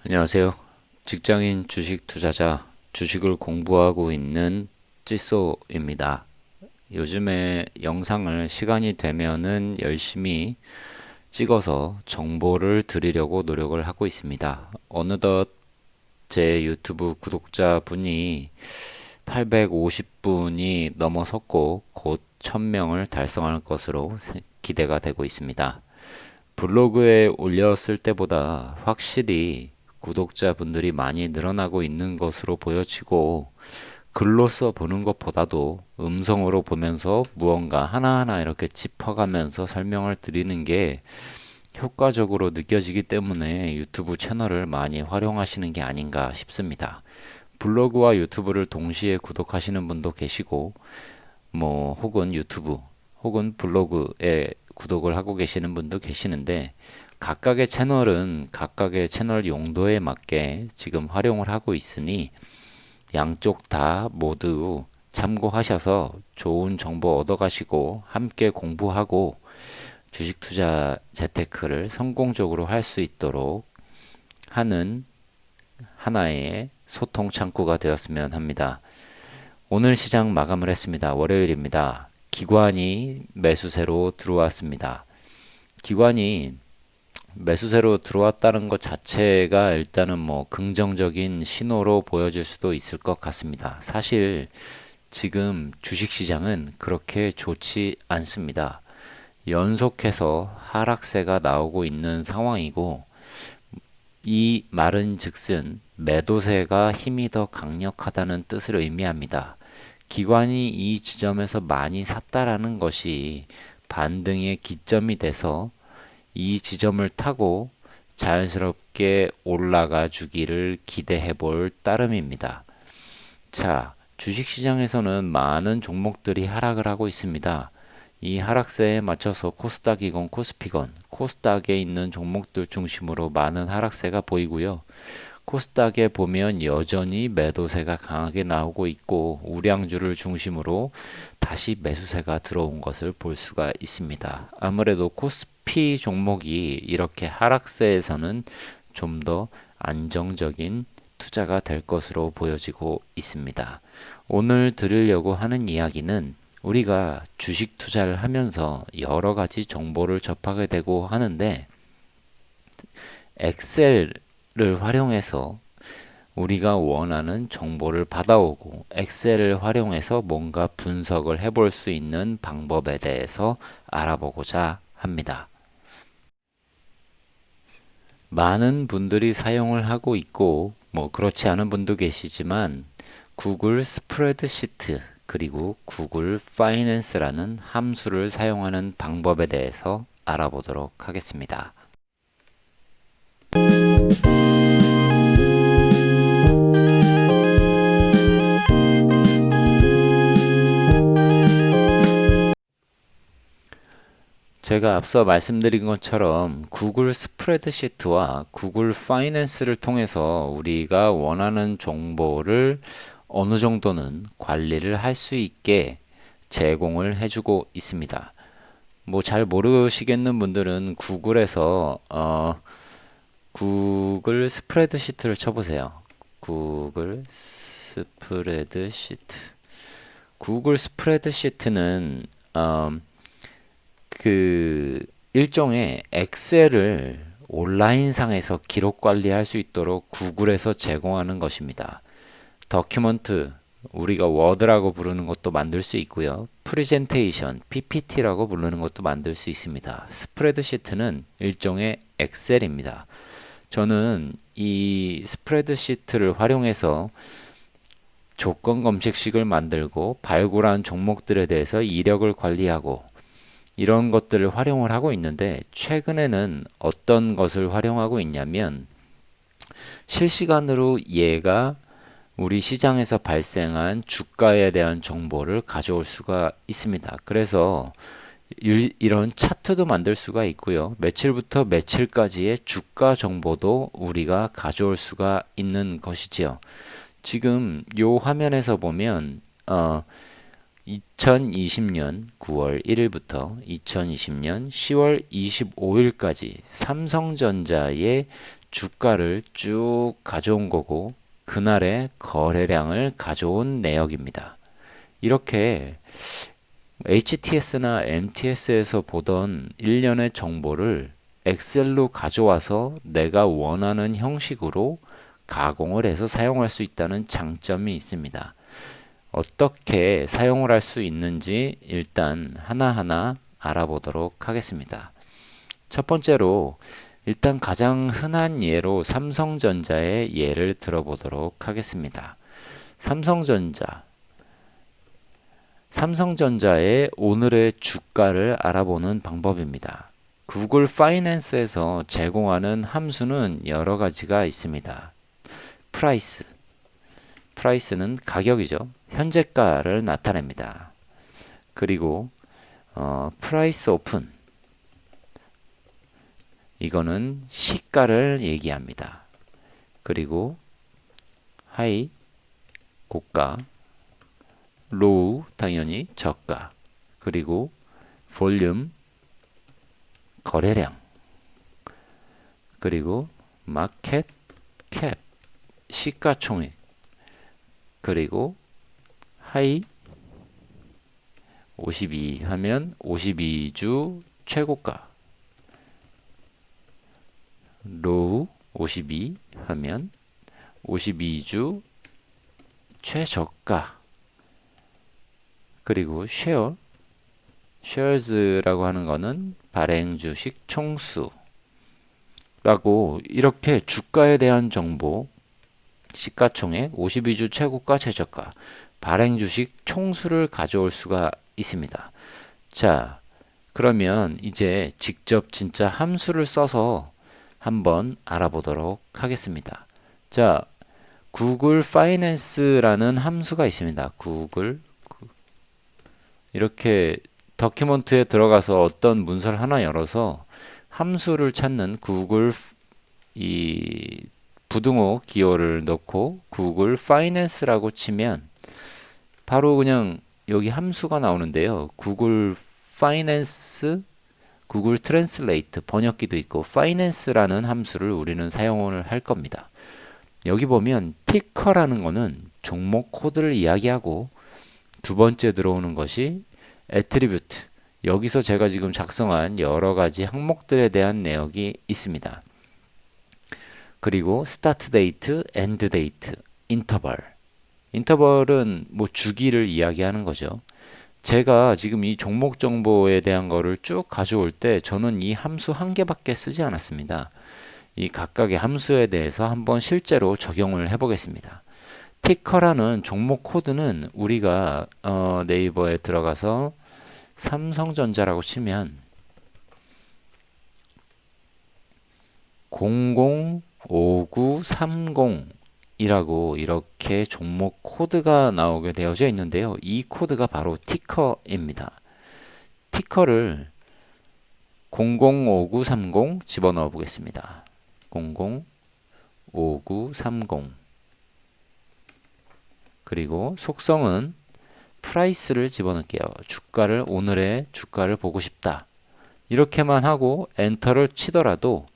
안녕하세요. 직장인 주식 투자자, 주식을 공부하고 있는 찌쏘입니다. 요즘에 영상을 시간이 되면은 열심히 찍어서 정보를 드리려고 노력을 하고 있습니다. 어느덧 제 유튜브 구독자 분이 850분이 넘어섰고 곧 1000명을 달성할 것으로 기대가 되고 있습니다. 블로그에 올렸을 때보다 확실히 구독자분들이 많이 늘어나고 있는 것으로 보여지고, 글로써 보는 것보다도 음성으로 보면서 무언가 하나하나 이렇게 짚어가면서 설명을 드리는 게 효과적으로 느껴지기 때문에 유튜브 채널을 많이 활용하시는 게 아닌가 싶습니다. 블로그와 유튜브를 동시에 구독하시는 분도 계시고, 혹은 유튜브 혹은 블로그에 구독을 하고 계시는 분도 계시는데, 각각의 채널은 각각의 채널 용도에 맞게 지금 활용을 하고 있으니 양쪽 다 모두 참고하셔서 좋은 정보 얻어가시고 함께 공부하고 주식 투자 재테크를 성공적으로 할 수 있도록 하는 하나의 소통 창구가 되었으면 합니다. 오늘 시장 마감을 했습니다. 월요일입니다. 기관이 매수세로 들어왔습니다. 기관이 매수세로 들어왔다는 것 자체가 일단은 긍정적인 신호로 보여질 수도 있을 것 같습니다. 사실 지금 주식시장은 그렇게 좋지 않습니다. 연속해서 하락세가 나오고 있는 상황이고, 이 말은 즉슨 매도세가 힘이 더 강력하다는 뜻을 의미합니다. 기관이 이 지점에서 많이 샀다라는 것이 반등의 기점이 돼서 이 지점을 타고 자연스럽게 올라가 주기를 기대해 볼 따름입니다. 자, 주식시장에서는 많은 종목들이 하락을 하고 있습니다. 이 하락세에 맞춰서 코스닥이건 코스피건 코스닥에 있는 종목들 중심으로 많은 하락세가 보이고요. 코스닥에 보면 여전히 매도세가 강하게 나오고 있고, 우량주를 중심으로 다시 매수세가 들어온 것을 볼 수가 있습니다. 아무래도 코스피 종목이 이렇게 하락세에서는 좀 더 안정적인 투자가 될 것으로 보여지고 있습니다. 오늘 드리려고 하는 이야기는, 우리가 주식 투자를 하면서 여러 가지 정보를 접하게 되고 하는데, 엑셀을 활용해서 우리가 원하는 정보를 받아오고 엑셀을 활용해서 뭔가 분석을 해볼 수 있는 방법에 대해서 알아보고자 합니다. 많은 분들이 사용을 하고 있고, 그렇지 않은 분도 계시지만, 구글 스프레드시트 그리고 구글 파이낸스라는 함수를 사용하는 방법에 대해서 알아보도록 하겠습니다. 제가 앞서 말씀드린 것처럼 구글 스프레드시트와 구글 파이낸스를 통해서 우리가 원하는 정보를 어느 정도는 관리를 할 수 있게 제공을 해주고 있습니다. 잘 모르시겠는 분들은 구글에서 구글 스프레드시트를 쳐보세요. 구글 스프레드시트. 구글 스프레드시트는 그 일종의 엑셀을 온라인상에서 기록 관리할 수 있도록 구글에서 제공하는 것입니다. 더큐먼트, 우리가 워드라고 부르는 것도 만들 수 있고요. 프레젠테이션, PPT라고 부르는 것도 만들 수 있습니다. 스프레드시트는 일종의 엑셀입니다. 저는 이 스프레드시트를 활용해서 조건 검색식을 만들고 발굴한 종목들에 대해서 이력을 관리하고 이런 것들을 활용을 하고 있는데, 최근에는 어떤 것을 활용하고 있냐면, 실시간으로 얘가 우리 시장에서 발생한 주가에 대한 정보를 가져올 수가 있습니다. 그래서 이런 차트도 만들 수가 있고요. 며칠부터 며칠까지의 주가 정보도 우리가 가져올 수가 있는 것이지요. 지금 요 화면에서 보면 2020년 9월 1일부터 2020년 10월 25일까지 삼성전자의 주가를 쭉 가져온 거고 그날의 거래량을 가져온 내역입니다. 이렇게 HTS나 MTS에서 보던 일련의 정보를 엑셀로 가져와서 내가 원하는 형식으로 가공을 해서 사용할 수 있다는 장점이 있습니다. 어떻게 사용을 할 수 있는지 일단 하나하나 알아보도록 하겠습니다. 첫 번째로 일단 가장 흔한 예로 삼성전자의 예를 들어보도록 하겠습니다. 삼성전자의 오늘의 주가를 알아보는 방법입니다. 구글 파이낸스에서 제공하는 함수는 여러 가지가 있습니다. 프라이스는 가격이죠. 현재가를 나타냅니다. 그리고 프라이스 오픈, 이거는 시가를 얘기합니다. 그리고 하이, 고가, 로우, 당연히 저가, 그리고 볼륨, 거래량, 그리고 마켓 캡, 시가총액, 그리고 하이 52 하면 52주 최고가, 로우 52 하면 52주 최저가, 그리고 쉐어즈라고 하는 거는 발행 주식 총수라고, 이렇게 주가에 대한 정보, 시가총액, 52주 최고가, 최저가, 발행 주식 총수를 가져올 수가 있습니다. 자, 그러면 이제 직접 진짜 함수를 써서 한번 알아보도록 하겠습니다. 자, 구글 파이낸스라는 함수가 있습니다. 이렇게 더큐먼트에 들어가서 어떤 문서를 하나 열어서 함수를 찾는 구글 이 부등호 기호를 넣고 구글 파이낸스라고 치면 바로 그냥 여기 함수가 나오는데요. 구글 파이낸스, 구글 트랜슬레이트 번역기도 있고 파이낸스라는 함수를 우리는 사용을 할 겁니다. 여기 보면 티커라는 거는 종목 코드를 이야기하고, 두 번째 들어오는 것이 애트리뷰트, 여기서 제가 지금 작성한 여러 가지 항목들에 대한 내역이 있습니다. 그리고 스타트 데이트, 엔드 데이트, 인터벌은 뭐 주기를 이야기하는 거죠. 제가 지금 이 종목 정보에 대한 거를 쭉 가져올 때 저는 이 함수 한 개밖에 쓰지 않았습니다. 이 각각의 함수에 대해서 한번 실제로 적용을 해보겠습니다. 티커라는 종목 코드는 우리가 네이버에 들어가서 삼성전자라고 치면 005930이라고 이렇게 종목 코드가 나오게 되어져 있는데요. 이 코드가 바로 티커입니다. 티커를 005930 집어넣어 보겠습니다. 005930, 그리고 속성은 프라이스를 집어넣을게요. 오늘의 주가를 보고 싶다. 이렇게만 하고 엔터를 치더라도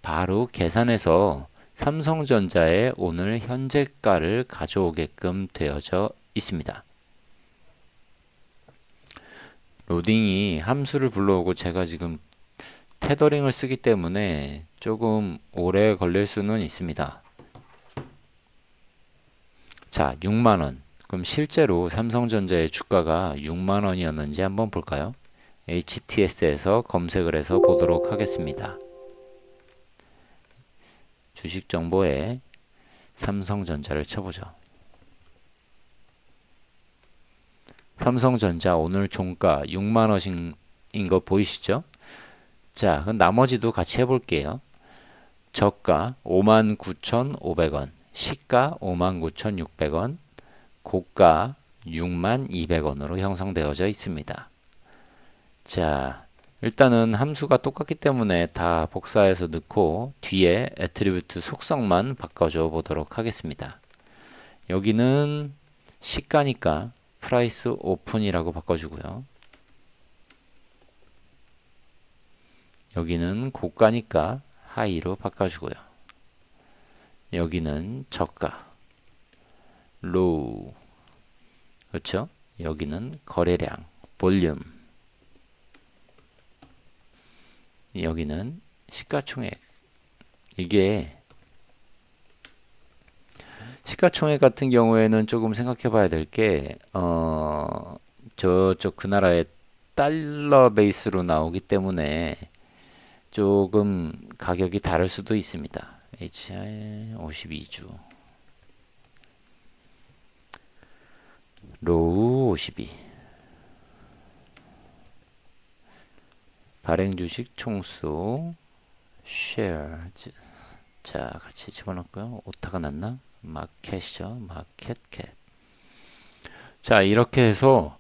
바로 계산해서 삼성전자의 오늘 현재가를 가져오게끔 되어져 있습니다. 로딩이 함수를 불러오고 제가 지금 테더링을 쓰기 때문에 조금 오래 걸릴 수는 있습니다. 자, 6만원. 그럼 실제로 삼성전자의 주가가 6만원이었는지 한번 볼까요? HTS에서 검색을 해서 보도록 하겠습니다. 주식 정보에 삼성전자를 쳐보죠. 삼성전자 오늘 종가 6만원인 거 보이시죠? 자, 그럼 나머지도 같이 해볼게요. 저가 59,500원, 시가 59,600원, 고가 62,200원으로 형성되어져 있습니다. 자, 일단은 함수가 똑같기 때문에 다 복사해서 넣고 뒤에 애트리뷰트 속성만 바꿔줘 보도록 하겠습니다. 여기는 시가니까 프라이스 오픈이라고 바꿔주고요. 여기는 고가니까 하이로 바꿔주고요. 여기는 저가, 로우. 그렇죠? 여기는 거래량, 볼륨. 여기는 시가총액. 이게 시가총액 같은 경우에는 조금 생각해 봐야 될 게, 저쪽 그 나라의 달러 베이스로 나오기 때문에 조금 가격이 다를 수도 있습니다. HI 52주, 로우 52, 발행 주식 총수, shares. 자, 같이 집어넣을까요? 오타가 났나? 마켓이죠. 마켓캡. 자, 이렇게 해서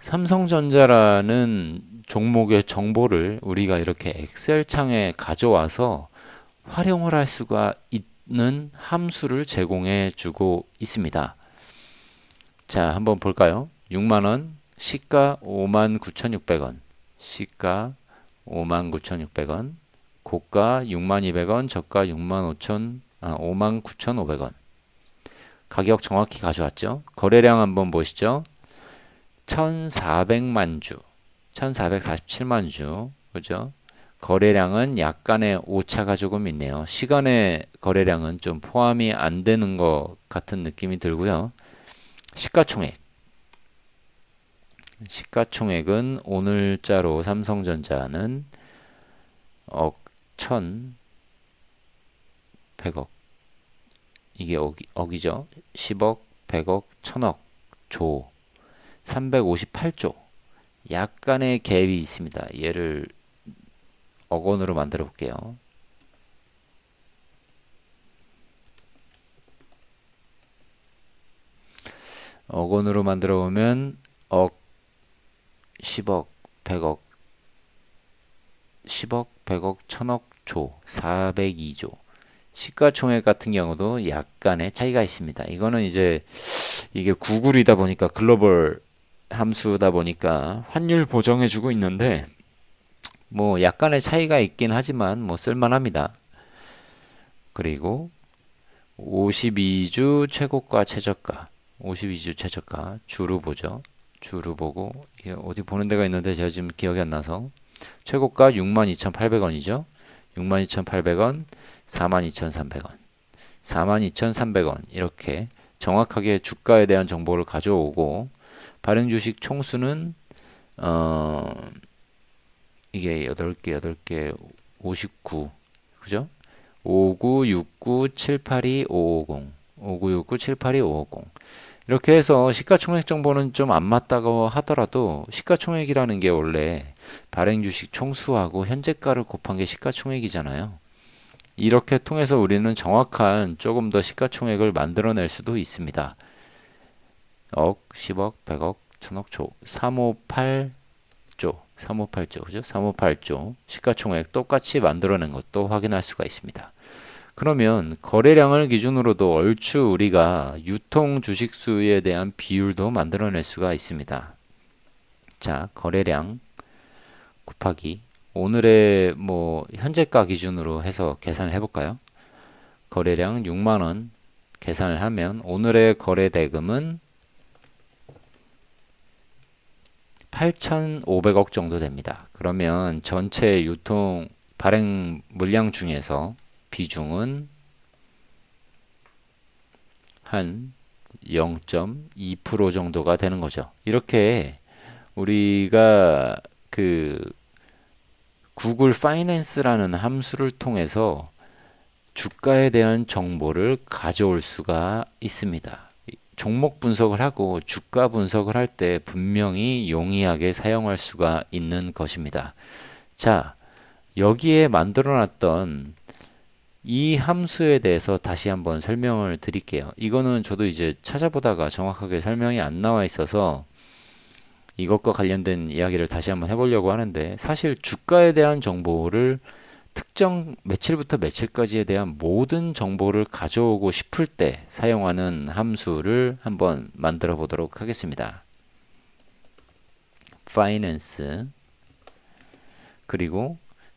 삼성전자라는 종목의 정보를 우리가 이렇게 엑셀 창에 가져와서 활용을 할 수가 있는 함수를 제공해 주고 있습니다. 자, 한번 볼까요? 6만원, 시가 59,600원, 시가 59,600원, 고가 62,200원, 저가 59,500원. 가격 정확히 가져왔죠. 거래량 한번 보시죠. 1,400만 주, 1,447만 주, 그죠? 거래량은 약간의 오차가 조금 있네요. 시간의 거래량은 좀 포함이 안 되는 것 같은 느낌이 들고요. 시가총액. 시가총액은 오늘자로 삼성전자는 억, 천, 백억. 이게 억이죠. 10억, 100억, 1000억, 조, 358조. 약간의 갭이 있습니다. 얘를 억 원으로 만들어 볼게요. 억 원으로 만들어 보면 억, 10억, 100억, 10억, 100억, 1000억, 조, 402조. 시가총액 같은 경우도 약간의 차이가 있습니다. 이거는 이제 이게 구글이다 보니까 글로벌 함수다 보니까 환율 보정해주고 있는데 뭐 약간의 차이가 있긴 하지만 뭐 쓸만합니다. 그리고 52주 최고가 최저가, 52주 최저가 주로 보죠. 주로 보고 이게 어디 보는 데가 있는데 제가 지금 기억이 안 나서 최고가 62,800원이죠. 62,800원, 42,300원, 42,300원 이렇게 정확하게 주가에 대한 정보를 가져오고 발행 주식 총수는 이게 8개 59 그죠? 5969782550 5969782550 이렇게 해서 시가총액 정보는 좀 안 맞다고 하더라도 시가총액이라는 게 원래 발행 주식 총수하고 현재가를 곱한 게 시가총액이잖아요. 이렇게 통해서 우리는 정확한 조금 더 시가총액을 만들어낼 수도 있습니다. 억, 10억, 100억, 1000억, 조, 358조, 358조, 그죠? 358조 시가총액 똑같이 만들어낸 것도 확인할 수가 있습니다. 그러면 거래량을 기준으로도 얼추 우리가 유통 주식수에 대한 비율도 만들어낼 수가 있습니다. 자, 거래량 곱하기 오늘의 뭐 현재가 기준으로 해서 계산을 해볼까요? 거래량 6만원 계산을 하면 오늘의 거래 대금은 8,500억 정도 됩니다. 그러면 전체 유통 발행 물량 중에서 비중은 한 0.2% 정도가 되는 거죠. 이렇게 우리가 그 구글 파이낸스라는 함수를 통해서 주가에 대한 정보를 가져올 수가 있습니다. 종목 분석을 하고 주가 분석을 할 때 분명히 용이하게 사용할 수가 있는 것입니다. 자, 여기에 만들어 놨던 이 함수에 대해서 다시 한번 설명을 드릴게요. 이거는 저도 이제 찾아보다가 정확하게 설명이 안 나와 있어서 이것과 관련된 이야기를 다시 한번 해보려고 하는데 사실 주가에 대한 정보를 특정 며칠부터 며칠까지에 대한 모든 정보를 가져오고 싶을 때 사용하는 함수를 한번 만들어 보도록 하겠습니다. finance 그리고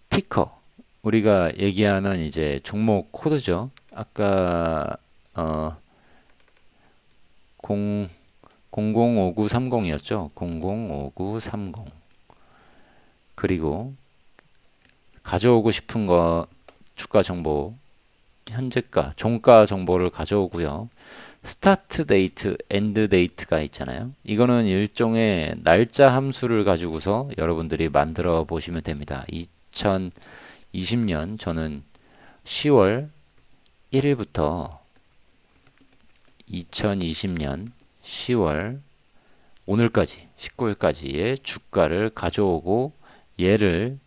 티커 우리가 얘기하는 이제 종목 코드죠. 아까 005930이었죠. 005930. 그리고 가져오고 싶은 거 주가 정보, 현재가, 종가 정보를 가져오고요. 스타트 데이트, 엔드 데이트가 있잖아요. 이거는 일종의 날짜 함수를 가지고서 여러분들이 만들어 보시면 됩니다. 2020년 저는 10월 1일부터 2020년 10월 오늘까지 19일까지의 주가를 가져오고 얘를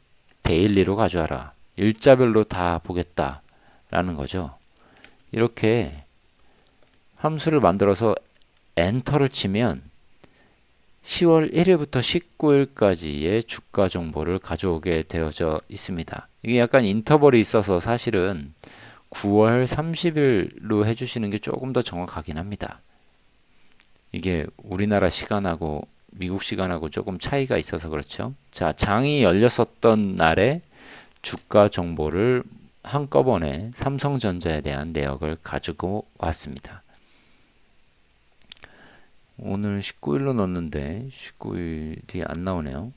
데일리로 가져와라. 일자별로 다 보겠다 라는 거죠. 이렇게 함수를 만들어서 엔터를 치면 10월 1일부터 19일까지의 주가 정보를 가져오게 되어져 있습니다. 이게 약간 인터벌이 있어서 사실은 9월 30일로 해주시는 게 조금 더 정확하긴 합니다. 이게 우리나라 시간하고 미국 시간하고 조금 차이가 있어서 그렇죠. 자, 장이 열렸었던 날에 주가 정보를 한꺼번에 삼성전자에 대한 내역을 가지고 왔습니다. 오늘 19일로 넣었는데 19일이 안 나오네요.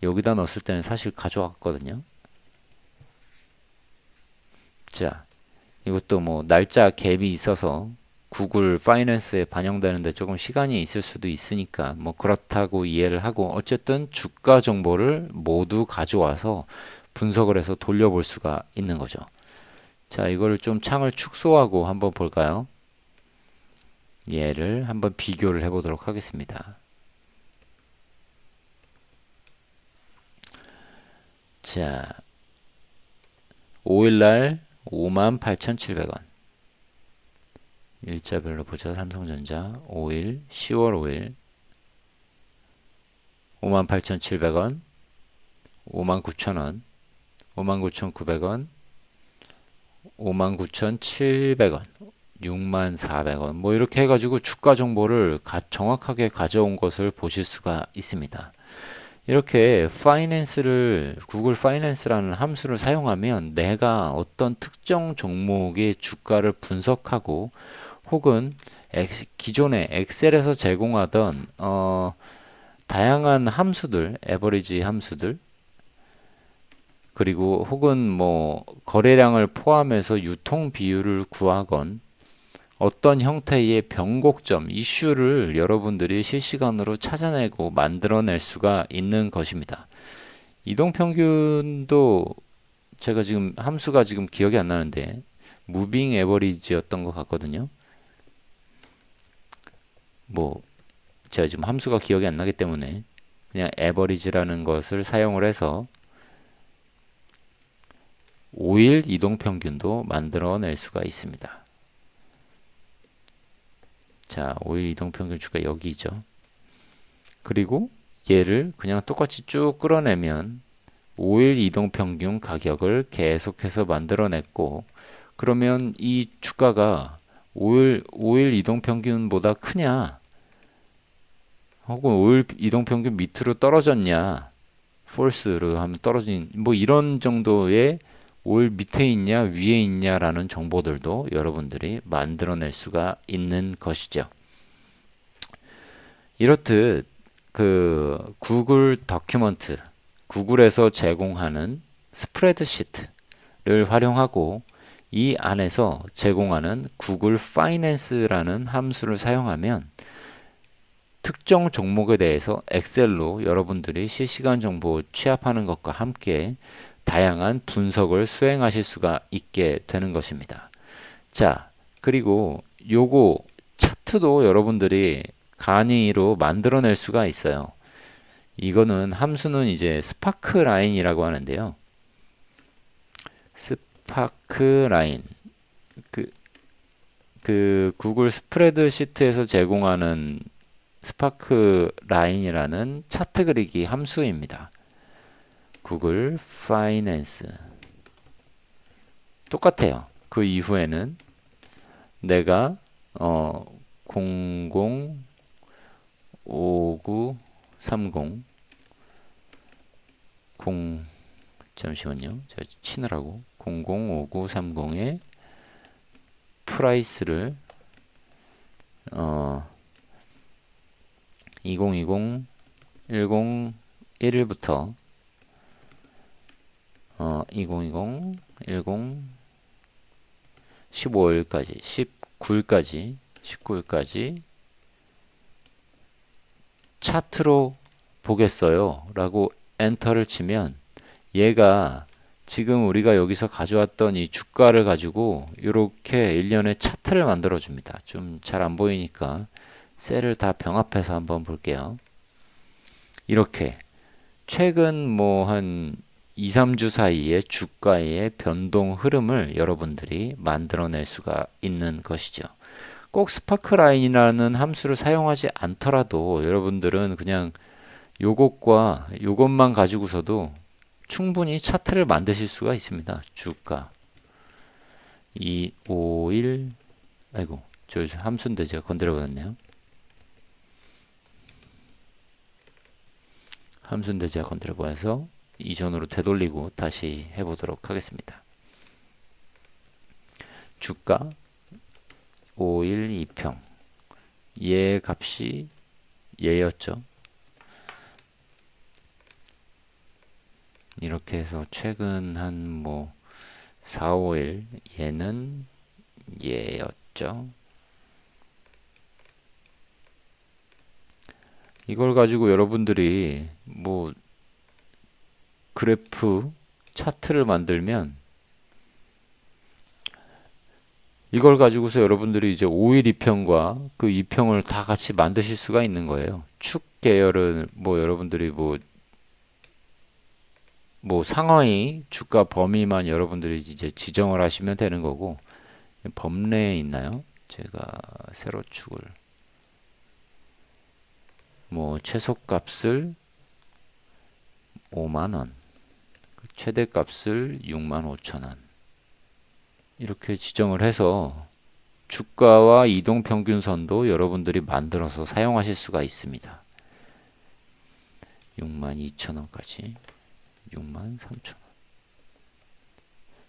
여기다 넣었을 때는 사실 가져왔거든요. 자, 이것도 뭐 날짜 갭이 있어서 구글 파이낸스에 반영되는데 조금 시간이 있을 수도 있으니까 뭐 그렇다고 이해를 하고 어쨌든 주가 정보를 모두 가져와서 분석을 해서 돌려볼 수가 있는 거죠. 자, 이거를 좀 창을 축소하고 한번 볼까요? 얘를 한번 비교를 해보도록 하겠습니다. 자, 5일날 58,700원. 일자별로 보자. 삼성전자 5일, 10월 5일 58,700원, 59,000원, 59,900원, 59,700원, 64,000원 뭐 이렇게 해가지고 주가 정보를 정확하게 가져온 것을 보실 수가 있습니다. 이렇게 파이낸스를 구글 파이낸스라는 함수를 사용하면 내가 어떤 특정 종목의 주가를 분석하고 혹은 기존에 엑셀에서 제공하던 다양한 함수들, 에버리지 함수들 그리고 혹은 뭐 거래량을 포함해서 유통 비율을 구하건 어떤 형태의 변곡점, 이슈를 여러분들이 실시간으로 찾아내고 만들어낼 수가 있는 것입니다. 이동평균도 제가 지금 함수가 지금 기억이 안 나는데 무빙 에버리지였던 것 같거든요. 뭐 제가 지금 함수가 기억이 안 나기 때문에 그냥 에버리지라는 것을 사용을 해서 5일 이동평균도 만들어낼 수가 있습니다. 자, 5일 이동평균 주가 여기죠. 그리고 얘를 그냥 똑같이 쭉 끌어내면 5일 이동평균 가격을 계속해서 만들어냈고 그러면 이 주가가 5일 이동평균보다 크냐 혹은 5일 이동평균 밑으로 떨어졌냐 폴스로 하면 떨어진 뭐 이런 정도의 5일 밑에 있냐 위에 있냐라는 정보들도 여러분들이 만들어낼 수가 있는 것이죠. 이렇듯 그 구글 다큐먼트, 구글에서 제공하는 스프레드시트를 활용하고 이 안에서 제공하는 구글 파이낸스라는 함수를 사용하면 특정 종목에 대해서 엑셀로 여러분들이 실시간 정보 취합하는 것과 함께 다양한 분석을 수행하실 수가 있게 되는 것입니다. 자, 그리고 요거 차트도 여러분들이 간이로 만들어낼 수가 있어요. 이거는 함수는 이제 스파크 라인이라고 하는데요. 스파크 라인. 그 구글 스프레드시트에서 제공하는 스파크 라인이라는 차트 그리기 함수입니다. 구글 파이낸스 똑같아요. 그 이후에는 내가 005930 잠시만요. 제가 치느라고 005930에 프라이스를 2020 10 1일부터 2020 10 15일까지 19일까지 차트로 보겠어요 라고 엔터를 치면 얘가 지금 우리가 여기서 가져왔던 이 주가를 가지고 이렇게 일련의 차트를 만들어 줍니다. 좀 잘 안 보이니까 셀을 다 병합해서 한번 볼게요. 이렇게 최근 뭐 한 2, 3주 사이에 주가의 변동 흐름을 여러분들이 만들어낼 수가 있는 것이죠. 꼭 스파크라인이라는 함수를 사용하지 않더라도 여러분들은 그냥 요것과 요것만 가지고서도 충분히 차트를 만드실 수가 있습니다. 주가 2, 5, 1 아이고 저 함수인데 제가 건드려 버렸네요. 함수인데 제가 건드려 버려서 이전으로 되돌리고 다시 해보도록 하겠습니다. 주가 5일 2평 얘 값이 얘였죠. 이렇게 해서 최근 한 뭐 4, 5일 얘는 얘였죠. 이걸 가지고 여러분들이 뭐 그래프 차트를 만들면 이걸 가지고서 여러분들이 이제 5일 2평과 그 2평을 다 같이 만드실 수가 있는 거예요. 축 계열은 뭐 여러분들이 뭐 상하이 주가 범위만 여러분들이 이제 지정을 하시면 되는 거고 범례에 있나요? 제가 세로 축을 뭐 최소값을 5만원 최대값을 65,000원 이렇게 지정을 해서 주가와 이동평균선도 여러분들이 만들어서 사용하실 수가 있습니다. 62,000원까지 63,000원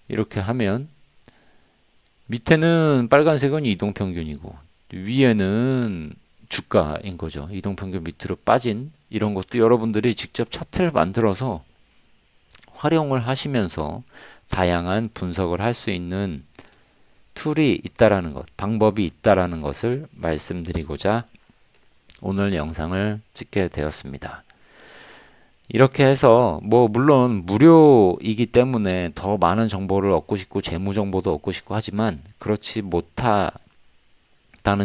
이렇게 하면 밑에는 빨간색은 이동평균이고 위에는 주가인 거죠. 이동평균 밑으로 빠진 이런 것도 여러분들이 직접 차트를 만들어서 활용을 하시면서 다양한 분석을 할 수 있는 툴이 있다라는 것, 방법이 있다라는 것을 말씀드리고자 오늘 영상을 찍게 되었습니다. 이렇게 해서 뭐 물론 무료이기 때문에 더 많은 정보를 얻고 싶고 재무 정보도 얻고 싶고 하지만 그렇지 못하다는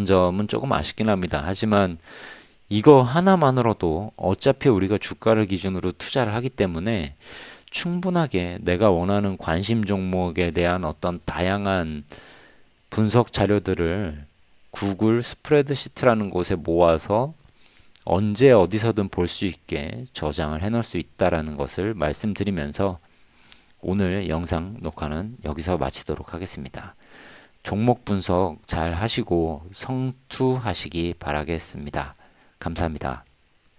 점은 조금 아쉽긴 합니다. 하지만 이거 하나만으로도 어차피 우리가 주가를 기준으로 투자를 하기 때문에 충분하게 내가 원하는 관심 종목에 대한 어떤 다양한 분석 자료들을 구글 스프레드시트라는 곳에 모아서 언제 어디서든 볼 수 있게 저장을 해 놓을 수 있다라는 것을 말씀드리면서 오늘 영상 녹화는 여기서 마치도록 하겠습니다. 종목 분석 잘 하시고 성투하시기 바라겠습니다. 감사합니다.